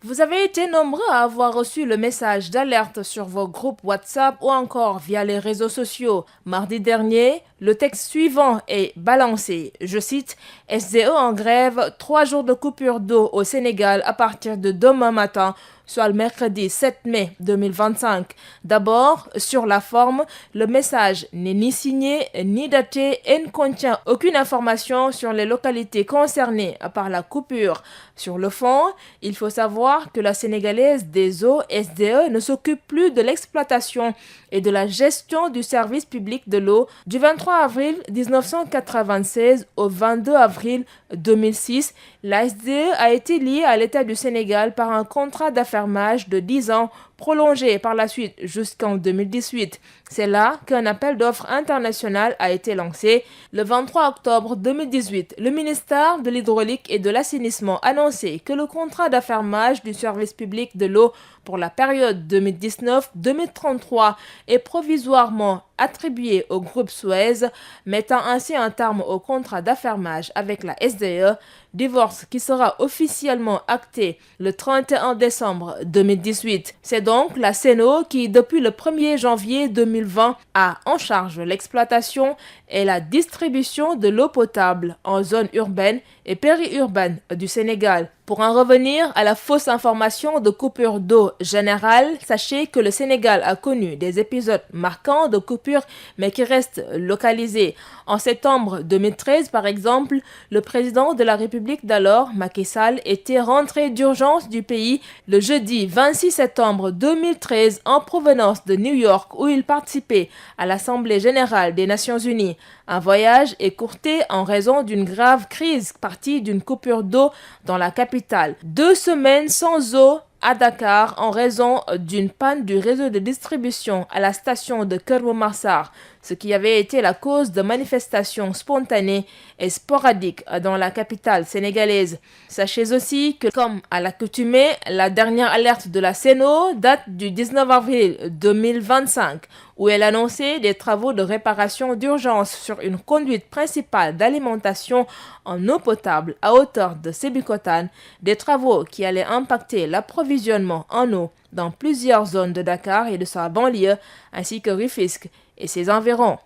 Vous avez été nombreux à avoir reçu le message d'alerte sur vos groupes WhatsApp ou encore via les réseaux sociaux. Mardi dernier, le texte suivant est balancé. Je cite: SDE en grève, 3 jours de coupure d'eau au Sénégal à partir de demain matin, soit le mercredi 7 mai 2025. D'abord, sur la forme, le message n'est ni signé ni daté et ne contient aucune information sur les localités concernées par la coupure. Sur le fond, il faut savoir que la Sénégalaise des eaux SDE ne s'occupe plus de l'exploitation et de la gestion du service public de l'eau du 23 avril 1996 au 22 avril 2006. La SDE a été liée à l'État du Sénégal par un contrat d'affermage de 10 ans prolongé par la suite jusqu'en 2018. C'est là qu'un appel d'offres international a été lancé. Le 23 octobre 2018, le ministère de l'Hydraulique et de l'Assainissement annonçait que le contrat d'affermage du service public de l'eau pour la période 2019-2033 est provisoirement attribué au groupe Suez, mettant ainsi un terme au contrat d'affermage avec la SDE, divorce qui sera officiellement acté le 31 décembre 2018. C'est donc la Seno qui, depuis le 1er janvier 2020, a en charge l'exploitation et la distribution de l'eau potable en zone urbaine et périurbaine du Sénégal. Pour en revenir à la fausse information de coupure d'eau générale, sachez que le Sénégal a connu des épisodes marquants de coupure mais qui restent localisés. En septembre 2013, par exemple, le président de la République d'alors, Macky Sall, était rentré d'urgence du pays le jeudi 26 septembre 2013 en provenance de New York où il participait à l'Assemblée générale des Nations Unies. Un voyage écourté en raison d'une grave crise partie d'une coupure d'eau dans la capitale. 2 semaines sans eau à Dakar en raison d'une panne du réseau de distribution à la station de Keur Massar, ce qui avait été la cause de manifestations spontanées et sporadiques dans la capitale sénégalaise. Sachez aussi que, comme à l'accoutumée, la dernière alerte de la Seno date du 19 avril 2025, où elle annonçait des travaux de réparation d'urgence sur une conduite principale d'alimentation en eau potable à hauteur de Sébikotane, des travaux qui allaient impacter l'approvisionnement en eau dans plusieurs zones de Dakar et de sa banlieue, ainsi que Rufisque et ses environs.